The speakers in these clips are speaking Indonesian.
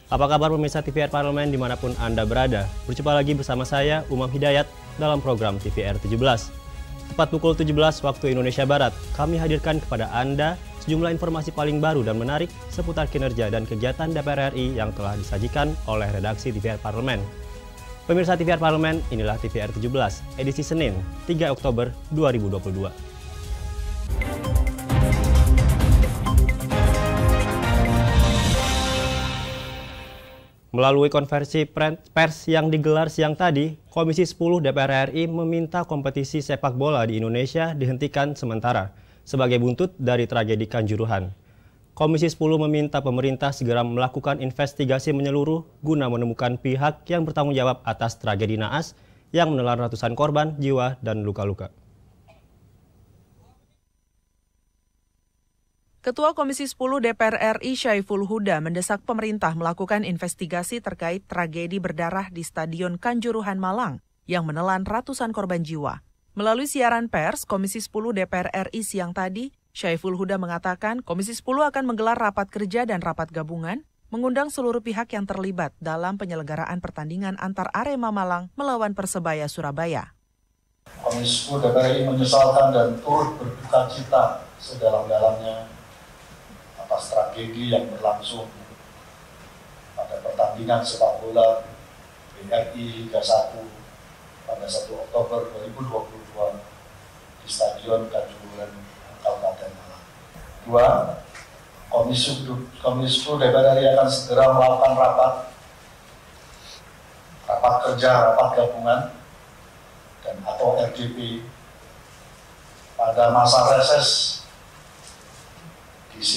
Apa kabar pemirsa TVR Parlemen dimanapun Anda berada? Berjumpa lagi bersama saya, Umam Hidayat, dalam program TVR 17. Tepat pukul 17 waktu Indonesia Barat, kami hadirkan kepada Anda sejumlah informasi paling baru dan menarik seputar kinerja dan kegiatan DPR RI yang telah disajikan oleh redaksi TVR Parlemen. Pemirsa TVR Parlemen, inilah TVR 17, edisi Senin, 3 Oktober 2022. Melalui konversi pers yang digelar siang tadi, Komisi 10 DPR RI meminta kompetisi sepak bola di Indonesia dihentikan sementara sebagai buntut dari tragedi Kanjuruhan. Komisi 10 meminta pemerintah segera melakukan investigasi menyeluruh guna menemukan pihak yang bertanggung jawab atas tragedi naas yang menelan ratusan korban jiwa dan luka-luka. Ketua Komisi 10 DPR RI Syaiful Huda mendesak pemerintah melakukan investigasi terkait tragedi berdarah di Stadion Kanjuruhan Malang yang menelan ratusan korban jiwa. Melalui siaran pers Komisi 10 DPR RI siang tadi, Syaiful Huda mengatakan Komisi 10 akan menggelar rapat kerja dan rapat gabungan, mengundang seluruh pihak yang terlibat dalam penyelenggaraan pertandingan antar Arema Malang melawan Persebaya Surabaya. Komisi 10 DPR RI menyesalkan dan turut berduka cita sedalam-dalamnya atas tragedi yang berlangsung pada pertandingan sepak bola BRI Liga 1 pada 1 Oktober 2022 di Stadion Kanjuruhan Kabupaten Malang. 2. Komisi 10 DPR RI akan segera melakukan rapat kerja, rapat gabungan dan atau RDP pada masa reses di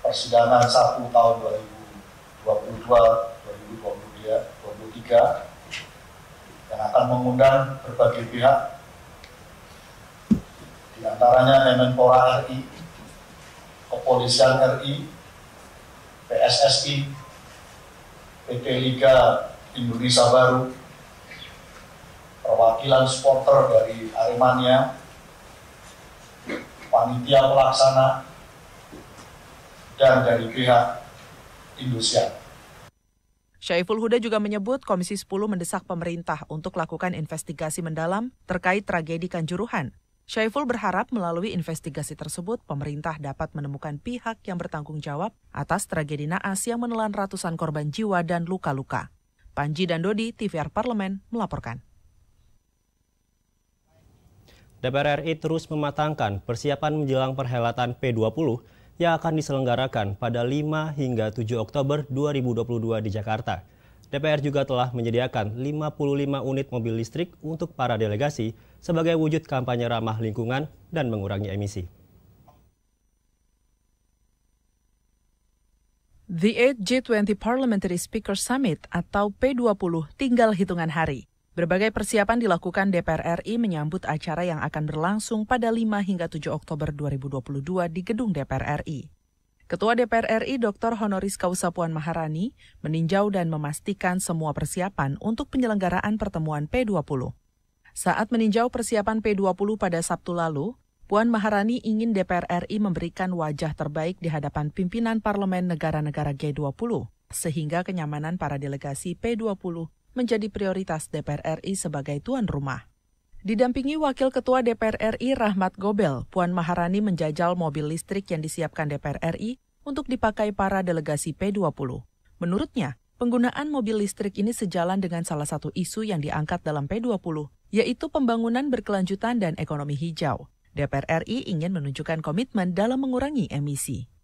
persidangan 1 tahun 2022-2023 yang akan mengundang berbagai pihak, di antaranya Kemenpora RI, Kepolisian RI, PSSI, PT Liga Indonesia Baru, perwakilan supporter dari Aremania, panitia pelaksana, dan dari pihak Indosiar. Syaiful Huda juga menyebut Komisi 10 mendesak pemerintah untuk lakukan investigasi mendalam terkait tragedi Kanjuruhan. Syaiful berharap melalui investigasi tersebut pemerintah dapat menemukan pihak yang bertanggung jawab atas tragedi naas yang menelan ratusan korban jiwa dan luka-luka. Panji dan Dodi, TVR Parlemen, melaporkan. DPR RI terus mematangkan persiapan menjelang perhelatan P20 yang akan diselenggarakan pada 5 hingga 7 Oktober 2022 di Jakarta. DPR juga telah menyediakan 55 unit mobil listrik untuk para delegasi sebagai wujud kampanye ramah lingkungan dan mengurangi emisi. The 8th G20 Parliamentary Speaker Summit atau P20 tinggal hitungan hari. Berbagai persiapan dilakukan DPR RI menyambut acara yang akan berlangsung pada 5 hingga 7 Oktober 2022 di gedung DPR RI. Ketua DPR RI Dr. Honoris Causa Puan Maharani meninjau dan memastikan semua persiapan untuk penyelenggaraan pertemuan P20. Saat meninjau persiapan P20 pada Sabtu lalu, Puan Maharani ingin DPR RI memberikan wajah terbaik di hadapan pimpinan parlemen negara-negara G20, sehingga kenyamanan para delegasi P20 menjadi prioritas DPR RI sebagai tuan rumah. Didampingi Wakil Ketua DPR RI Rahmat Gobel, Puan Maharani menjajal mobil listrik yang disiapkan DPR RI untuk dipakai para delegasi P20. Menurutnya, penggunaan mobil listrik ini sejalan dengan salah satu isu yang diangkat dalam P20, yaitu pembangunan berkelanjutan dan ekonomi hijau. DPR RI ingin menunjukkan komitmen dalam mengurangi emisi.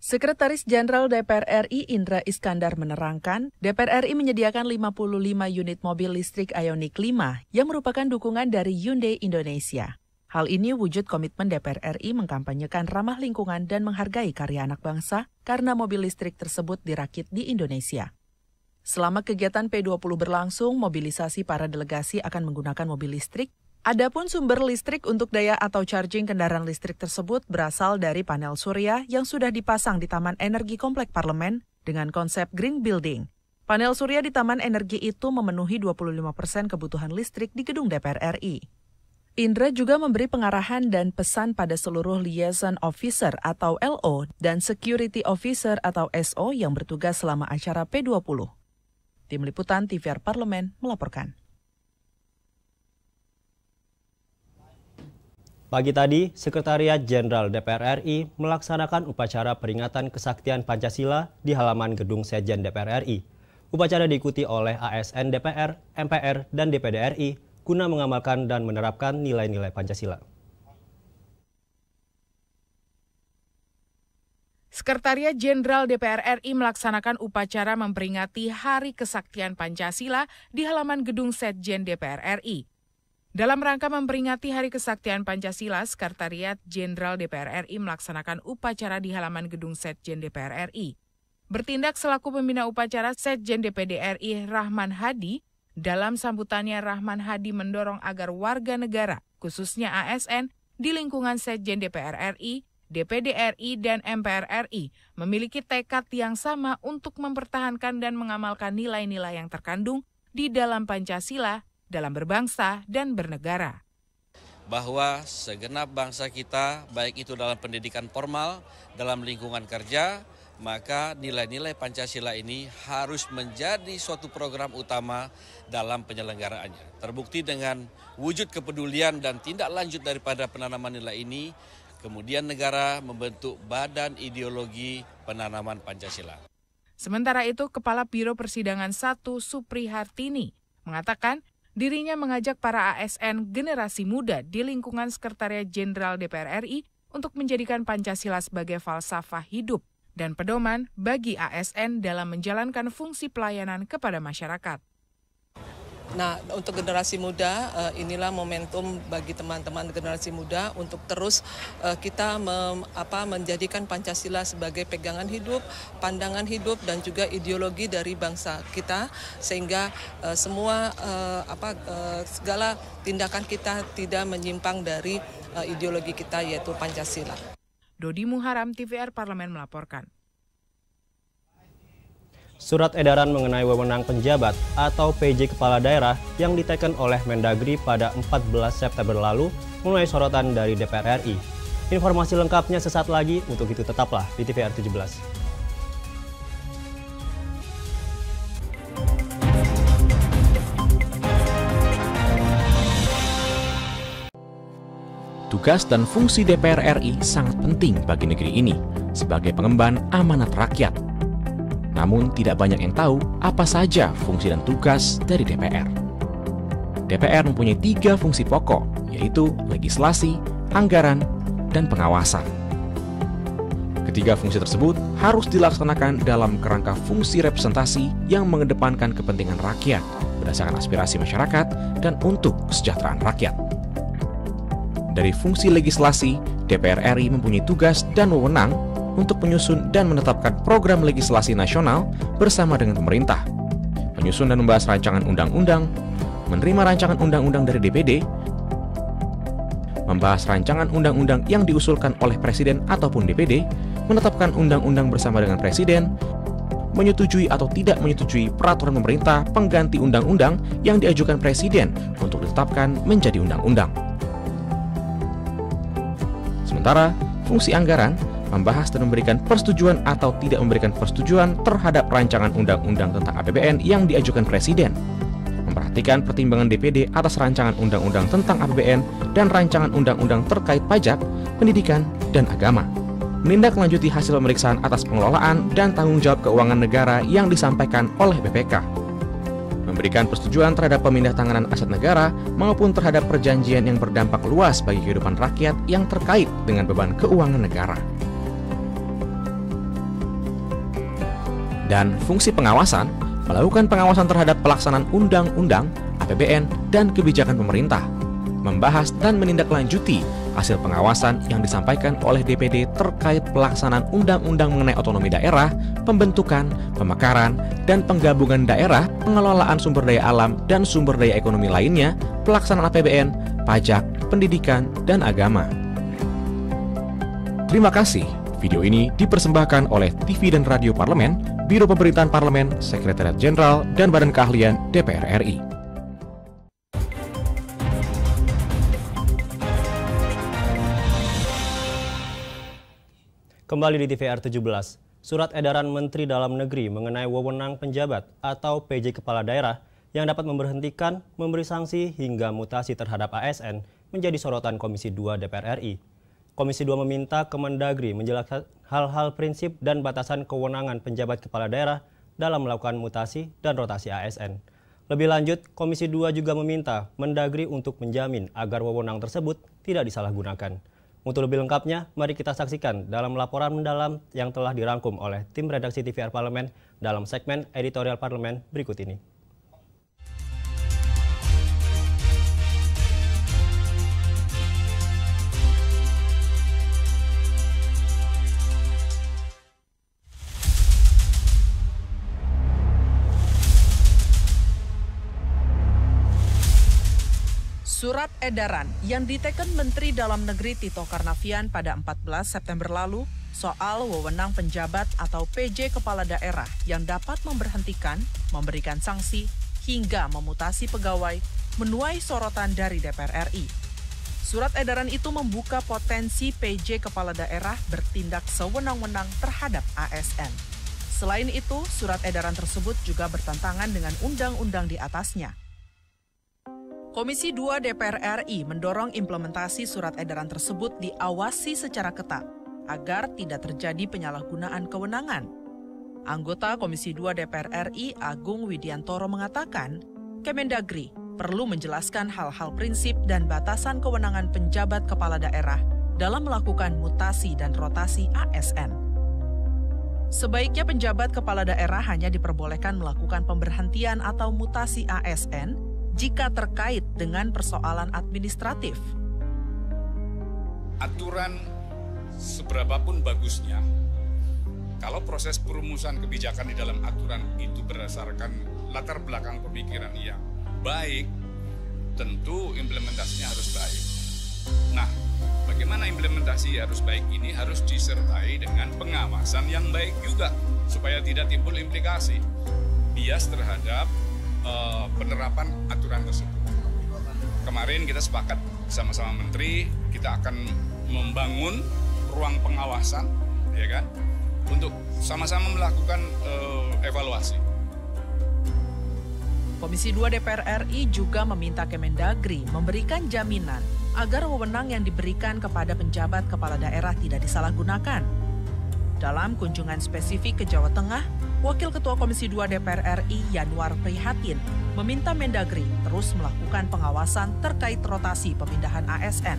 Sekretaris Jenderal DPR RI Indra Iskandar menerangkan, DPR RI menyediakan 55 unit mobil listrik Ioniq 5 yang merupakan dukungan dari Hyundai Indonesia. Hal ini wujud komitmen DPR RI mengkampanyekan ramah lingkungan dan menghargai karya anak bangsa karena mobil listrik tersebut dirakit di Indonesia. Selama kegiatan P20 berlangsung, mobilisasi para delegasi akan menggunakan mobil listrik. Adapun sumber listrik untuk daya atau charging kendaraan listrik tersebut berasal dari panel surya yang sudah dipasang di Taman Energi Komplek Parlemen dengan konsep Green Building. Panel surya di Taman Energi itu memenuhi 25% kebutuhan listrik di gedung DPR RI. Indra juga memberi pengarahan dan pesan pada seluruh liaison officer atau LO dan security officer atau SO yang bertugas selama acara P20. Tim Liputan TVR Parlemen melaporkan. Pagi tadi, Sekretariat Jenderal DPR RI melaksanakan upacara peringatan kesaktian Pancasila di halaman gedung Sekjen DPR RI. Upacara diikuti oleh ASN DPR, MPR, dan DPD RI guna mengamalkan dan menerapkan nilai-nilai Pancasila. Sekretariat Jenderal DPR RI melaksanakan upacara memperingati Hari Kesaktian Pancasila di halaman gedung Sekjen DPR RI. Dalam rangka memperingati Hari Kesaktian Pancasila, Sekretariat Jenderal DPR RI melaksanakan upacara di halaman gedung Sekjen DPR RI. Bertindak selaku pembina upacara, Sekjen DPD RI Rahman Hadi, dalam sambutannya Rahman Hadi mendorong agar warga negara, khususnya ASN, di lingkungan Sekjen DPR RI, DPD RI, dan MPR RI memiliki tekad yang sama untuk mempertahankan dan mengamalkan nilai-nilai yang terkandung di dalam Pancasila dalam berbangsa dan bernegara. Bahwa segenap bangsa kita, baik itu dalam pendidikan formal, dalam lingkungan kerja, maka nilai-nilai Pancasila ini harus menjadi suatu program utama dalam penyelenggaraannya. Terbukti dengan wujud kepedulian dan tindak lanjut daripada penanaman nilai ini, kemudian negara membentuk Badan Ideologi Penanaman Pancasila. Sementara itu, Kepala Biro Persidangan 1 Supri Hartini mengatakan dirinya mengajak para ASN generasi muda di lingkungan Sekretariat Jenderal DPR RI untuk menjadikan Pancasila sebagai falsafah hidup dan pedoman bagi ASN dalam menjalankan fungsi pelayanan kepada masyarakat. Nah, untuk generasi muda, inilah momentum bagi teman-teman generasi muda untuk terus kita menjadikan Pancasila sebagai pegangan hidup, pandangan hidup, dan juga ideologi dari bangsa kita, sehingga segala tindakan kita tidak menyimpang dari ideologi kita, yaitu Pancasila. Dodi Muharam, TVR Parlemen melaporkan. Surat edaran mengenai wewenang penjabat atau PJ Kepala Daerah yang diteken oleh Mendagri pada 14 September lalu menuai sorotan dari DPR RI. Informasi lengkapnya sesaat lagi, untuk itu tetaplah di TVR 17. Tugas dan fungsi DPR RI sangat penting bagi negeri ini sebagai pengemban amanat rakyat. Namun tidak banyak yang tahu apa saja fungsi dan tugas dari DPR. DPR mempunyai 3 fungsi pokok, yaitu legislasi, anggaran, dan pengawasan. Ketiga fungsi tersebut harus dilaksanakan dalam kerangka fungsi representasi yang mengedepankan kepentingan rakyat berdasarkan aspirasi masyarakat dan untuk kesejahteraan rakyat. Dari fungsi legislasi, DPR RI mempunyai tugas dan wewenang untuk menyusun dan menetapkan program legislasi nasional bersama dengan pemerintah, menyusun dan membahas rancangan undang-undang, menerima rancangan undang-undang dari DPD, membahas rancangan undang-undang yang diusulkan oleh Presiden ataupun DPD, menetapkan undang-undang bersama dengan Presiden, menyetujui atau tidak menyetujui peraturan pemerintah pengganti undang-undang yang diajukan Presiden untuk ditetapkan menjadi undang-undang. Sementara, fungsi anggaran membahas dan memberikan persetujuan atau tidak memberikan persetujuan terhadap rancangan undang-undang tentang APBN yang diajukan Presiden, memperhatikan pertimbangan DPD atas rancangan undang-undang tentang APBN dan rancangan undang-undang terkait pajak, pendidikan, dan agama, menindaklanjuti hasil pemeriksaan atas pengelolaan dan tanggung jawab keuangan negara yang disampaikan oleh BPK, memberikan persetujuan terhadap pemindahtanganan aset negara maupun terhadap perjanjian yang berdampak luas bagi kehidupan rakyat yang terkait dengan beban keuangan negara. Dan fungsi pengawasan, melakukan pengawasan terhadap pelaksanaan undang-undang, APBN, dan kebijakan pemerintah, membahas dan menindaklanjuti hasil pengawasan yang disampaikan oleh DPD terkait pelaksanaan undang-undang mengenai otonomi daerah, pembentukan, pemekaran, dan penggabungan daerah, pengelolaan sumber daya alam dan sumber daya ekonomi lainnya, pelaksanaan APBN, pajak, pendidikan, dan agama. Terima kasih. Video ini dipersembahkan oleh TV dan Radio Parlemen, Biro Pemerintahan Parlemen, Sekretariat Jenderal, dan Badan Keahlian DPR RI. Kembali di TVR 17, surat edaran Menteri Dalam Negeri mengenai wewenang penjabat atau PJ Kepala Daerah yang dapat memberhentikan, memberi sanksi hingga mutasi terhadap ASN menjadi sorotan Komisi 2 DPR RI. Komisi 2 meminta Kemendagri menjelaskan hal-hal prinsip dan batasan kewenangan penjabat kepala daerah dalam melakukan mutasi dan rotasi ASN. Lebih lanjut, Komisi 2 juga meminta Mendagri untuk menjamin agar wewenang tersebut tidak disalahgunakan. Untuk lebih lengkapnya, mari kita saksikan dalam laporan mendalam yang telah dirangkum oleh tim redaksi TVR Parlemen dalam segmen editorial Parlemen berikut ini. Surat edaran yang diteken Menteri Dalam Negeri Tito Karnavian pada 14 September lalu soal wewenang penjabat atau PJ Kepala Daerah yang dapat memberhentikan, memberikan sanksi, hingga memutasi pegawai menuai sorotan dari DPR RI. Surat edaran itu membuka potensi PJ Kepala Daerah bertindak sewenang-wenang terhadap ASN. Selain itu, surat edaran tersebut juga bertentangan dengan undang-undang di atasnya. Komisi 2 DPR RI mendorong implementasi surat edaran tersebut diawasi secara ketat agar tidak terjadi penyalahgunaan kewenangan. Anggota Komisi 2 DPR RI Agung Widiantoro mengatakan, Kemendagri perlu menjelaskan hal-hal prinsip dan batasan kewenangan penjabat kepala daerah dalam melakukan mutasi dan rotasi ASN. Sebaiknya penjabat kepala daerah hanya diperbolehkan melakukan pemberhentian atau mutasi ASN jika terkait dengan persoalan administratif. Aturan seberapapun bagusnya, kalau proses perumusan kebijakan di dalam aturan itu berdasarkan latar belakang pemikiran yang baik, tentu implementasinya harus baik. Nah, bagaimana implementasi harus baik ini harus disertai dengan pengawasan yang baik juga, supaya tidak timbul implikasi bias terhadap penerapan aturan tersebut. Kemarin kita sepakat sama-sama Menteri, kita akan membangun ruang pengawasan, ya kan, untuk sama-sama melakukan evaluasi. Komisi 2 DPR RI juga meminta Kemendagri memberikan jaminan agar wewenang yang diberikan kepada penjabat kepala daerah tidak disalahgunakan. Dalam kunjungan spesifik ke Jawa Tengah, Wakil Ketua Komisi 2 DPR RI Yanuar Prihatin meminta Mendagri terus melakukan pengawasan terkait rotasi pemindahan ASN.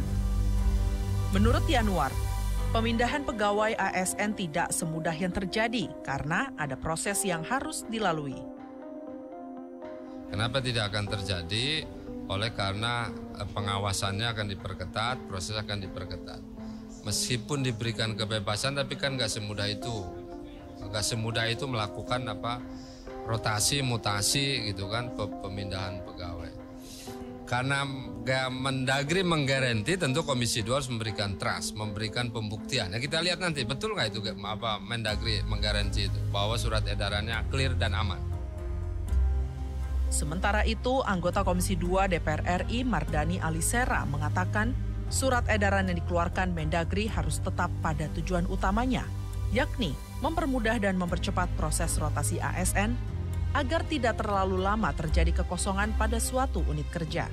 Menurut Yanuar, pemindahan pegawai ASN tidak semudah yang terjadi karena ada proses yang harus dilalui. Kenapa tidak akan terjadi? Oleh karena pengawasannya akan diperketat, proses akan diperketat. Meskipun diberikan kebebasan, tapi kan nggak semudah itu. Nggak semudah itu melakukan rotasi, mutasi gitu kan, pemindahan pegawai. Karena Mendagri menggaranti, tentu Komisi 2 harus memberikan trust, memberikan pembuktian. Nah, kita lihat nanti betul nggak itu Mendagri menggaranti itu bahwa surat edarannya clear dan aman. Sementara itu, anggota Komisi 2 DPR RI Mardani Alisera mengatakan surat edaran yang dikeluarkan Mendagri harus tetap pada tujuan utamanya, yakni mempermudah dan mempercepat proses rotasi ASN agar tidak terlalu lama terjadi kekosongan pada suatu unit kerja.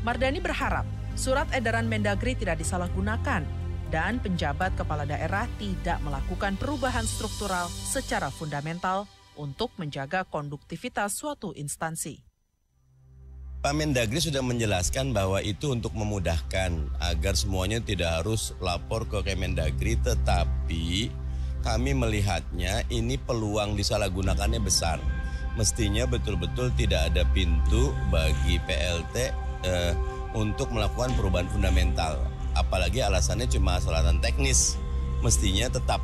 Mardani berharap surat edaran Mendagri tidak disalahgunakan dan penjabat kepala daerah tidak melakukan perubahan struktural secara fundamental untuk menjaga konduktivitas suatu instansi. Pak Mendagri sudah menjelaskan bahwa itu untuk memudahkan agar semuanya tidak harus lapor ke Kemendagri, tetapi kami melihatnya ini peluang disalahgunakannya besar. Mestinya betul-betul tidak ada pintu bagi PLT untuk melakukan perubahan fundamental. Apalagi alasannya cuma alasan teknis. Mestinya tetap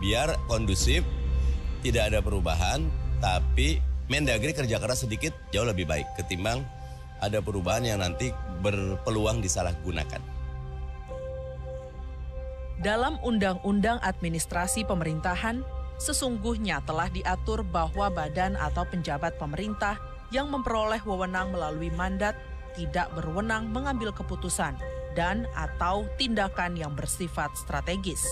biar kondusif, tidak ada perubahan, tapi Mendagri kerja keras sedikit jauh lebih baik ketimbang ada perubahan yang nanti berpeluang disalahgunakan. Dalam Undang-Undang Administrasi Pemerintahan, sesungguhnya telah diatur bahwa badan atau penjabat pemerintah yang memperoleh wewenang melalui mandat tidak berwenang mengambil keputusan dan atau tindakan yang bersifat strategis.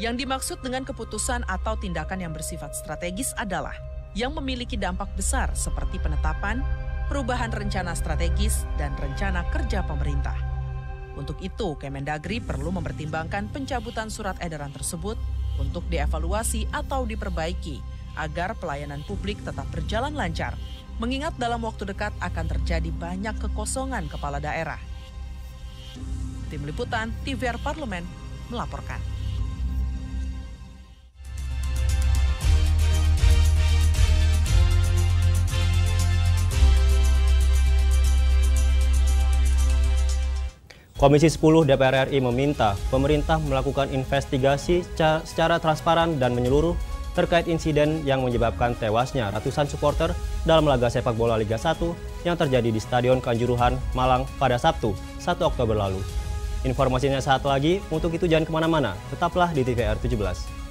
Yang dimaksud dengan keputusan atau tindakan yang bersifat strategis adalah yang memiliki dampak besar seperti penetapan, perubahan rencana strategis, dan rencana kerja pemerintah. Untuk itu, Kemendagri perlu mempertimbangkan pencabutan surat edaran tersebut untuk dievaluasi atau diperbaiki agar pelayanan publik tetap berjalan lancar, mengingat dalam waktu dekat akan terjadi banyak kekosongan kepala daerah. Tim Liputan TVR Parlemen melaporkan. Komisi 10 DPR RI meminta pemerintah melakukan investigasi secara transparan dan menyeluruh terkait insiden yang menyebabkan tewasnya ratusan supporter dalam laga sepak bola Liga 1 yang terjadi di Stadion Kanjuruhan, Malang pada Sabtu, 1 Oktober lalu. Informasinya saat lagi, untuk itu jangan kemana-mana, tetaplah di TVR 17.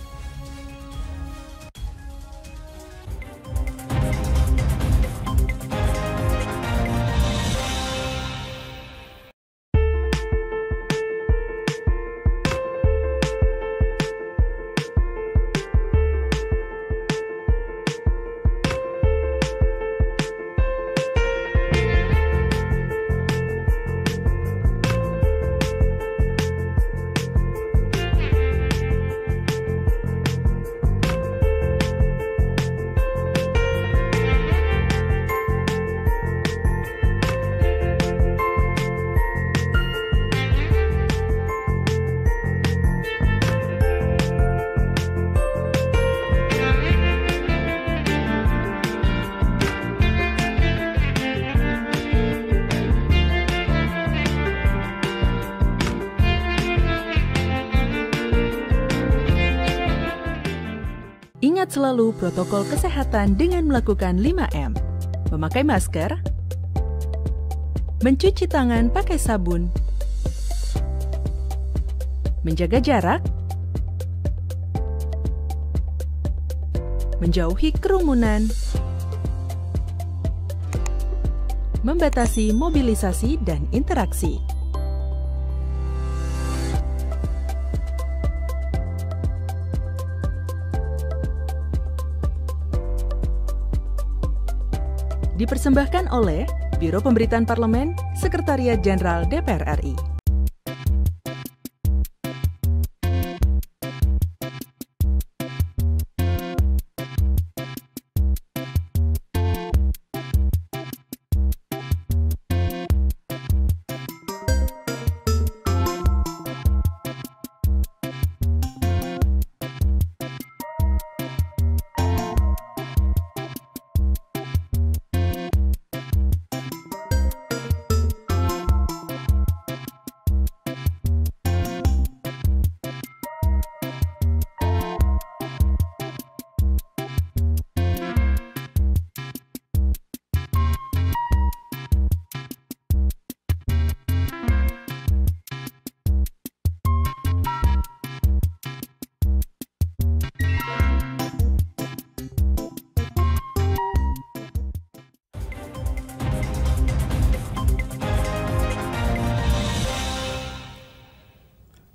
Ingat selalu protokol kesehatan dengan melakukan 5M. Memakai masker, mencuci tangan pakai sabun, menjaga jarak, menjauhi kerumunan, membatasi mobilisasi dan interaksi. Dipersembahkan oleh Biro Pemberitaan Parlemen, Sekretariat Jenderal DPR RI.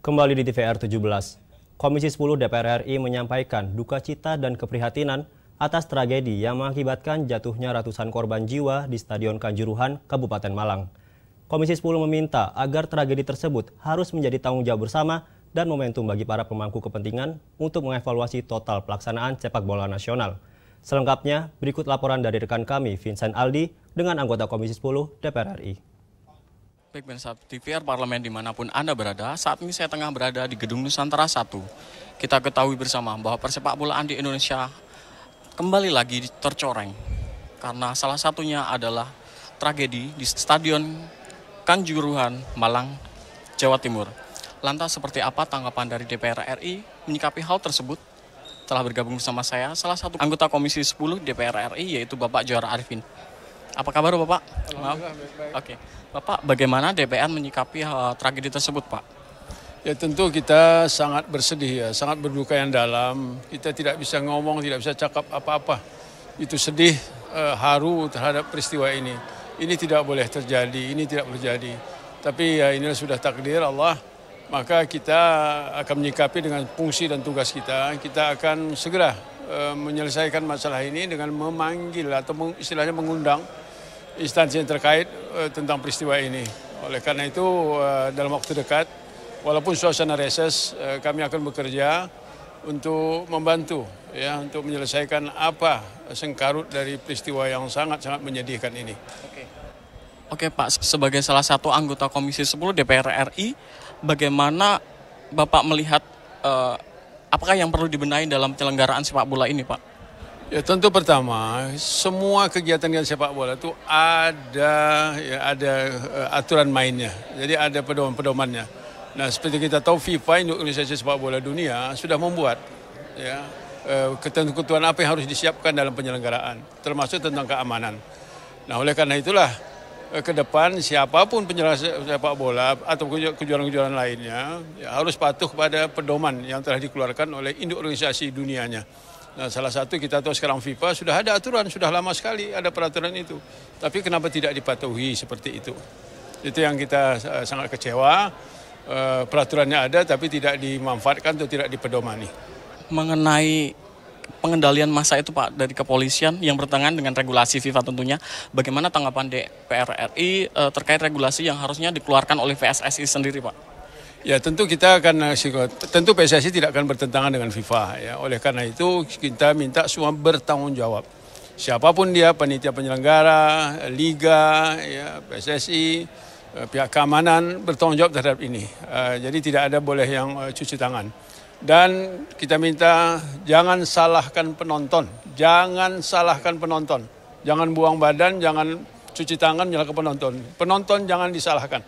Kembali di TVR 17, Komisi 10 DPR RI menyampaikan duka cita dan keprihatinan atas tragedi yang mengakibatkan jatuhnya ratusan korban jiwa di Stadion Kanjuruhan, Kabupaten Malang. Komisi 10 meminta agar tragedi tersebut harus menjadi tanggung jawab bersama dan momentum bagi para pemangku kepentingan untuk mengevaluasi total pelaksanaan sepak bola nasional. Selengkapnya, berikut laporan dari rekan kami, Vincent Aldi, dengan anggota Komisi 10 DPR RI. Baik, pemirsa TVR Parlemen dimanapun Anda berada, saat ini saya tengah berada di Gedung Nusantara 1. Kita ketahui bersama bahwa persepak bolaan di Indonesia kembali lagi tercoreng. Karena salah satunya adalah tragedi di Stadion Kanjuruhan, Malang, Jawa Timur. Lantas seperti apa tanggapan dari DPR RI menyikapi hal tersebut? Telah bergabung bersama saya salah satu anggota Komisi 10 DPR RI, yaitu Bapak Johar Arifin. Apa kabar Bapak? Alhamdulillah, baik-baik. Oke. Bapak, bagaimana DPR menyikapi tragedi tersebut, Pak? Ya tentu kita sangat bersedih ya, sangat berduka yang dalam. Kita tidak bisa ngomong, tidak bisa cakap apa-apa. Itu sedih, haru terhadap peristiwa ini. Ini tidak boleh terjadi, ini tidak boleh terjadi. Tapi ya inilah sudah takdir Allah, maka kita akan menyikapi dengan fungsi dan tugas kita. Kita akan segera menyelesaikan masalah ini dengan memanggil atau istilahnya mengundang instansi yang terkait tentang peristiwa ini. Oleh karena itu dalam waktu dekat, walaupun suasana reses, kami akan bekerja untuk membantu ya untuk menyelesaikan apa sengkarut dari peristiwa yang sangat-sangat menyedihkan ini. Oke Pak, sebagai salah satu anggota Komisi 10 DPR RI, bagaimana Bapak melihat apakah yang perlu dibenahi dalam penyelenggaraan sepak bola ini, Pak? Ya tentu pertama, semua kegiatan sepak bola itu ada aturan mainnya. Jadi ada pedoman-pedomannya. Nah, seperti kita tahu FIFA, organisasi sepak bola dunia, sudah membuat ya ketentuan apa yang harus disiapkan dalam penyelenggaraan, termasuk tentang keamanan. Nah, oleh karena itulah ke depan siapapun penyelenggara sepak bola atau kejuaraan-kejuaraan lainnya ya, harus patuh pada pedoman yang telah dikeluarkan oleh induk organisasi dunianya. Nah, salah satu kita tahu sekarang FIFA sudah ada aturan, sudah lama sekali ada peraturan itu. Tapi kenapa tidak dipatuhi seperti itu? Itu yang kita sangat kecewa. Peraturannya ada tapi tidak dimanfaatkan atau tidak dipedomani. Mengenai pengendalian massa itu Pak dari kepolisian yang bertentangan dengan regulasi FIFA tentunya, bagaimana tanggapan DPR RI terkait regulasi yang harusnya dikeluarkan oleh PSSI sendiri Pak? Ya tentu tentu PSSI tidak akan bertentangan dengan FIFA ya. Oleh karena itu kita minta semua bertanggung jawab. Siapapun dia, panitia penyelenggara, liga, ya, PSSI, pihak keamanan bertanggung jawab terhadap ini. Jadi tidak ada boleh yang cuci tangan. Dan kita minta jangan salahkan penonton, jangan salahkan penonton. Jangan buang badan, jangan cuci tangan, menyalahkan penonton. Penonton jangan disalahkan.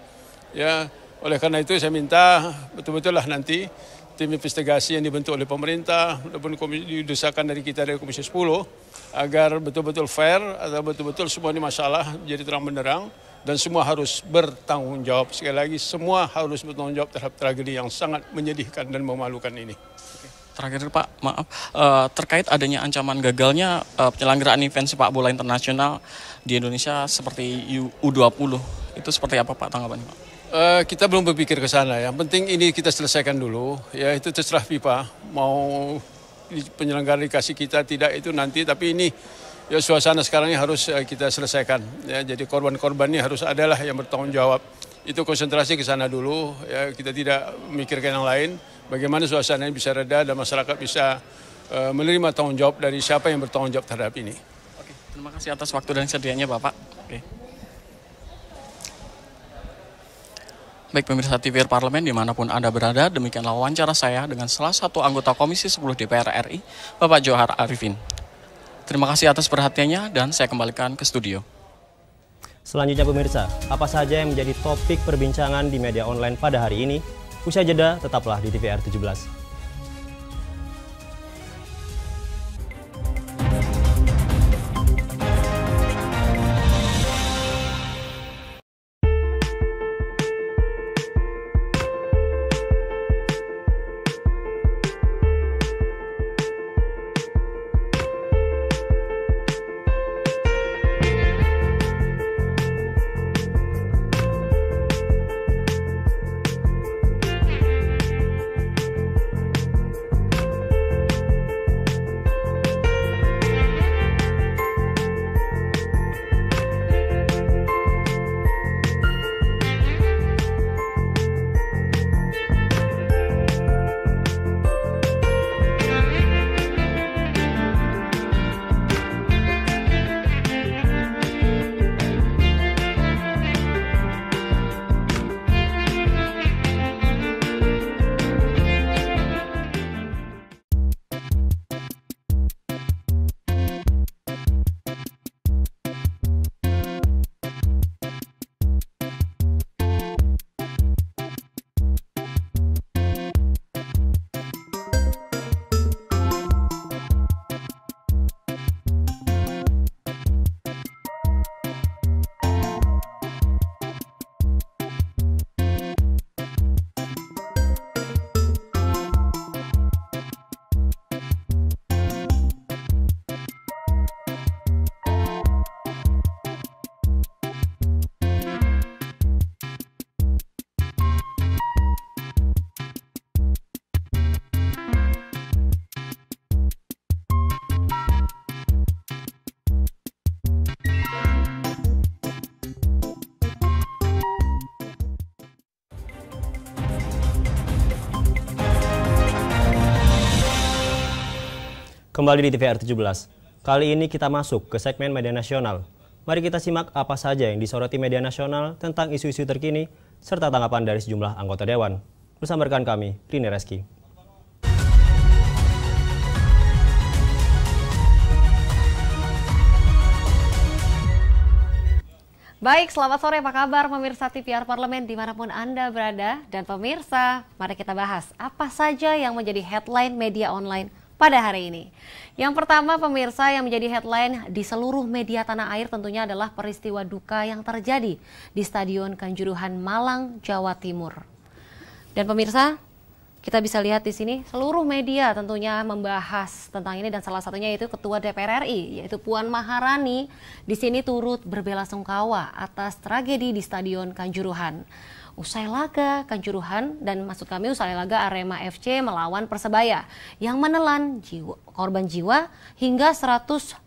Ya. Oleh karena itu saya minta betul-betul lah nanti tim investigasi yang dibentuk oleh pemerintah ataupun didesakan dari kita dari Komisi 10 agar betul-betul fair, agar betul-betul semua ini masalah jadi terang benderang dan semua harus bertanggung jawab. Sekali lagi semua harus bertanggung jawab terhadap tragedi yang sangat menyedihkan dan memalukan ini. Terakhir Pak, maaf, terkait adanya ancaman gagalnya penyelenggaraan event sepak bola internasional di Indonesia seperti U20, itu seperti apa Pak tanggapannya Pak? Kita belum berpikir ke sana. Yang penting ini kita selesaikan dulu. Ya itu terserah FIFA mau penyelenggara dikasih kita tidak itu nanti. Tapi ini ya suasana sekarang ini harus kita selesaikan. Ya jadi korban-korban ini harus adalah yang bertanggung jawab. Itu konsentrasi ke sana dulu. Ya kita tidak memikirkan yang lain. Bagaimana suasana ini bisa reda dan masyarakat bisa menerima tanggung jawab dari siapa yang bertanggung jawab terhadap ini. Oke, terima kasih atas waktu dan sedianya Bapak. Oke. Baik pemirsa TVR Parlemen dimanapun Anda berada, demikianlah wawancara saya dengan salah satu anggota Komisi 10 DPR RI, Bapak Johar Arifin. Terima kasih atas perhatiannya dan saya kembalikan ke studio. Selanjutnya pemirsa, apa saja yang menjadi topik perbincangan di media online pada hari ini? Usai jeda, tetaplah di TVR 17. Kembali di TVR 17. Kali ini kita masuk ke segmen media nasional. Mari kita simak apa saja yang disoroti media nasional tentang isu-isu terkini serta tanggapan dari sejumlah anggota dewan. Bersama rekan kami, Rini Reski. Baik, selamat sore, apa kabar pemirsa TVR Parlemen dimanapun Anda berada. Dan pemirsa, mari kita bahas apa saja yang menjadi headline media online pada hari ini. Yang pertama pemirsa, yang menjadi headline di seluruh media tanah air tentunya adalah peristiwa duka yang terjadi di Stadion Kanjuruhan Malang, Jawa Timur. Dan pemirsa, kita bisa lihat di sini seluruh media tentunya membahas tentang ini, dan salah satunya yaitu Ketua DPR RI yaitu Puan Maharani di sini turut berbelasungkawa atas tragedi di Stadion Kanjuruhan. Usai laga Kanjuruhan, dan maksud kami usai laga Arema FC melawan Persebaya yang menelan korban jiwa hingga 127.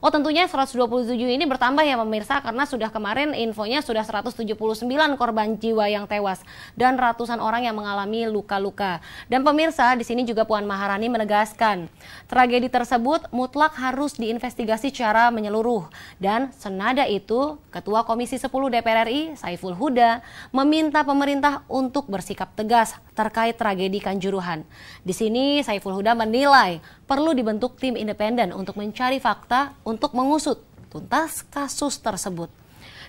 Oh, tentunya 127 ini bertambah ya pemirsa, karena sudah kemarin infonya sudah 179 korban jiwa yang tewas dan ratusan orang yang mengalami luka-luka. Dan pemirsa, di sini juga Puan Maharani menegaskan tragedi tersebut mutlak harus diinvestigasi secara menyeluruh. Dan senada itu, Ketua Komisi 10 DPR RI Saiful Huda meminta pemerintah untuk bersikap tegas terkait tragedi Kanjuruhan. Di sini Saiful Huda menilai perlu dibentuk tim independen untuk mencari fakta untuk mengusut tuntas kasus tersebut.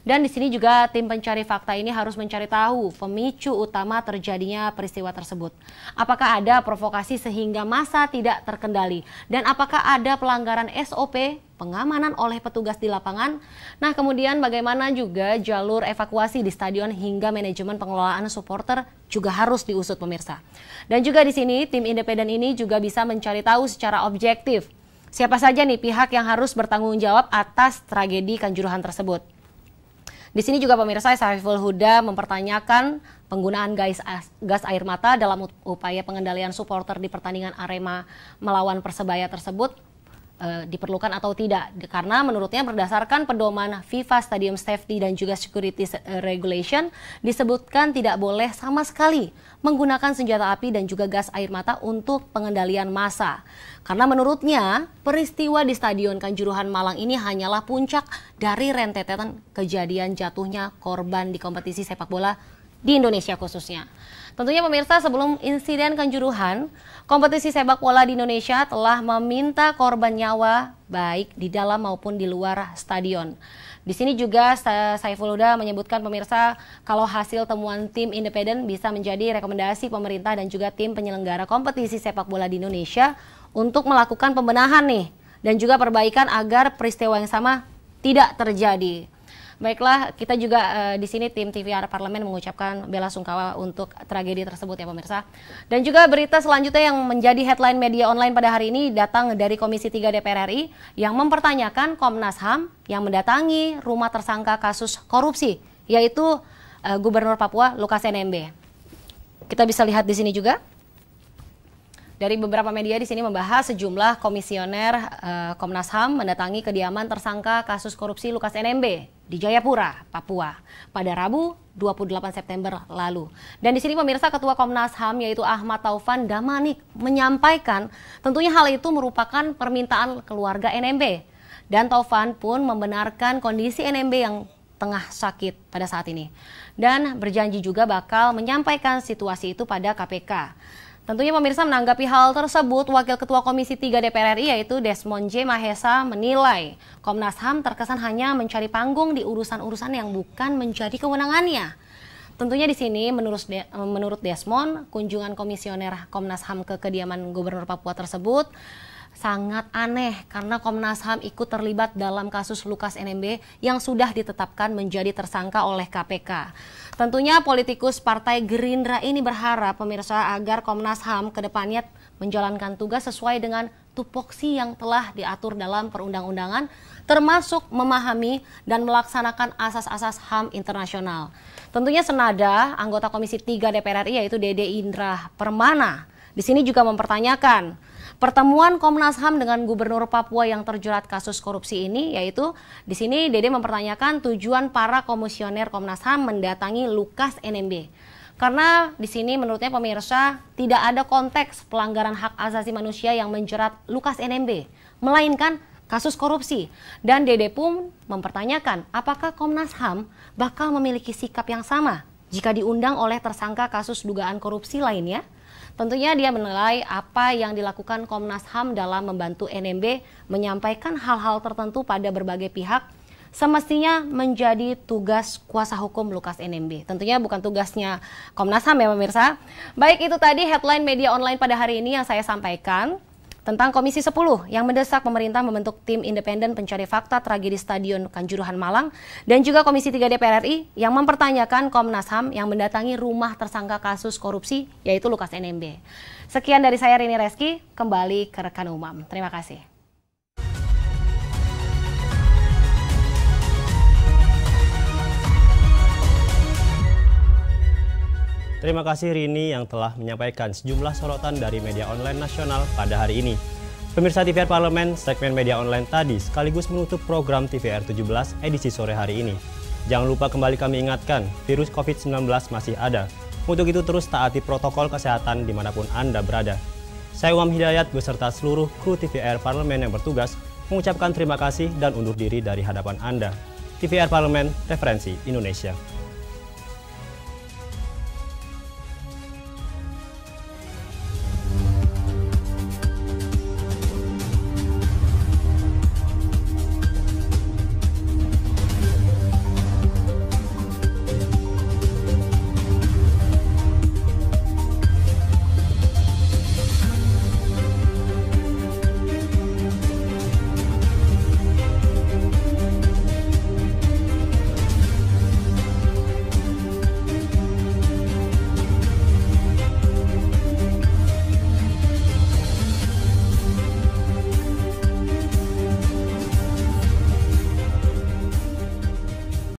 Dan di sini juga tim pencari fakta ini harus mencari tahu pemicu utama terjadinya peristiwa tersebut. Apakah ada provokasi sehingga massa tidak terkendali? Dan apakah ada pelanggaran SOP pengamanan oleh petugas di lapangan? Nah, kemudian bagaimana juga jalur evakuasi di stadion hingga manajemen pengelolaan supporter juga harus diusut pemirsa. Dan juga di sini tim independen ini juga bisa mencari tahu secara objektif siapa saja nih pihak yang harus bertanggung jawab atas tragedi Kanjuruhan tersebut. Di sini juga pemirsa, Saiful Huda mempertanyakan penggunaan gas air mata dalam upaya pengendalian supporter di pertandingan Arema melawan Persebaya tersebut diperlukan atau tidak, karena menurutnya berdasarkan pedoman FIFA Stadium Safety dan juga Security Regulation disebutkan tidak boleh sama sekali menggunakan senjata api dan juga gas air mata untuk pengendalian massa. Karena menurutnya peristiwa di Stadion Kanjuruhan Malang ini hanyalah puncak dari rentetan kejadian jatuhnya korban di kompetisi sepak bola di Indonesia khususnya. Tentunya pemirsa, sebelum insiden Kanjuruhan, kompetisi sepak bola di Indonesia telah meminta korban nyawa baik di dalam maupun di luar stadion. Di sini juga Saiful Huda menyebutkan pemirsa, kalau hasil temuan tim independen bisa menjadi rekomendasi pemerintah dan juga tim penyelenggara kompetisi sepak bola di Indonesia untuk melakukan pembenahan nih dan juga perbaikan agar peristiwa yang sama tidak terjadi. Baiklah, kita juga di sini tim TVR Parlemen mengucapkan belasungkawa untuk tragedi tersebut ya pemirsa. Dan juga berita selanjutnya yang menjadi headline media online pada hari ini datang dari Komisi 3 DPR RI yang mempertanyakan Komnas HAM yang mendatangi rumah tersangka kasus korupsi, yaitu Gubernur Papua Lukas NMB. Kita bisa lihat di sini juga. Dari beberapa media di sini membahas sejumlah komisioner Komnas HAM mendatangi kediaman tersangka kasus korupsi Lukas NMB di Jayapura, Papua pada Rabu 28 September lalu. Dan di sini pemirsa, Ketua Komnas HAM yaitu Ahmad Taufan Damanik menyampaikan tentunya hal itu merupakan permintaan keluarga NMB. Dan Taufan pun membenarkan kondisi NMB yang tengah sakit pada saat ini. Dan berjanji juga bakal menyampaikan situasi itu pada KPK. Tentunya pemirsa, menanggapi hal tersebut, Wakil Ketua Komisi 3 DPR RI yaitu Desmond J. Mahesa menilai Komnas HAM terkesan hanya mencari panggung di urusan-urusan yang bukan menjadi kewenangannya. Tentunya di sini menurut Desmond, kunjungan komisioner Komnas HAM ke kediaman Gubernur Papua tersebut sangat aneh karena Komnas HAM ikut terlibat dalam kasus Lukas NMB yang sudah ditetapkan menjadi tersangka oleh KPK. Tentunya politikus Partai Gerindra ini berharap pemirsa agar Komnas HAM ke depannya menjalankan tugas sesuai dengan tupoksi yang telah diatur dalam perundang-undangan, termasuk memahami dan melaksanakan asas-asas HAM internasional. Tentunya senada anggota Komisi 3 DPR RI yaitu Dede Indra Permana di sini juga mempertanyakan pertemuan Komnas HAM dengan Gubernur Papua yang terjerat kasus korupsi ini, yaitu di sini Dede mempertanyakan tujuan para komisioner Komnas HAM mendatangi Lukas NMB. Karena di sini menurutnya pemirsa tidak ada konteks pelanggaran hak asasi manusia yang menjerat Lukas NMB, melainkan kasus korupsi. Dan Dede pun mempertanyakan apakah Komnas HAM bakal memiliki sikap yang sama jika diundang oleh tersangka kasus dugaan korupsi lainnya. Tentunya dia menilai apa yang dilakukan Komnas HAM dalam membantu NMB menyampaikan hal-hal tertentu pada berbagai pihak semestinya menjadi tugas kuasa hukum Lukas NMB. Tentunya bukan tugasnya Komnas HAM ya pemirsa. Baik, itu tadi headline media online pada hari ini yang saya sampaikan tentang Komisi 10 yang mendesak pemerintah membentuk tim independen pencari fakta tragedi Stadion Kanjuruhan Malang dan juga Komisi 3 DPR RI yang mempertanyakan Komnas HAM yang mendatangi rumah tersangka kasus korupsi yaitu Lukas NMB. Sekian dari saya Rini Reski, kembali ke rekan Umam. Terima kasih. Terima kasih Rini yang telah menyampaikan sejumlah sorotan dari media online nasional pada hari ini. Pemirsa TVR Parlemen, segmen media online tadi sekaligus menutup program TVR 17 edisi sore hari ini. Jangan lupa kembali kami ingatkan, virus COVID-19 masih ada. Untuk itu terus taati protokol kesehatan dimanapun Anda berada. Saya Umam Hidayat beserta seluruh kru TVR Parlemen yang bertugas mengucapkan terima kasih dan undur diri dari hadapan Anda. TVR Parlemen, referensi Indonesia.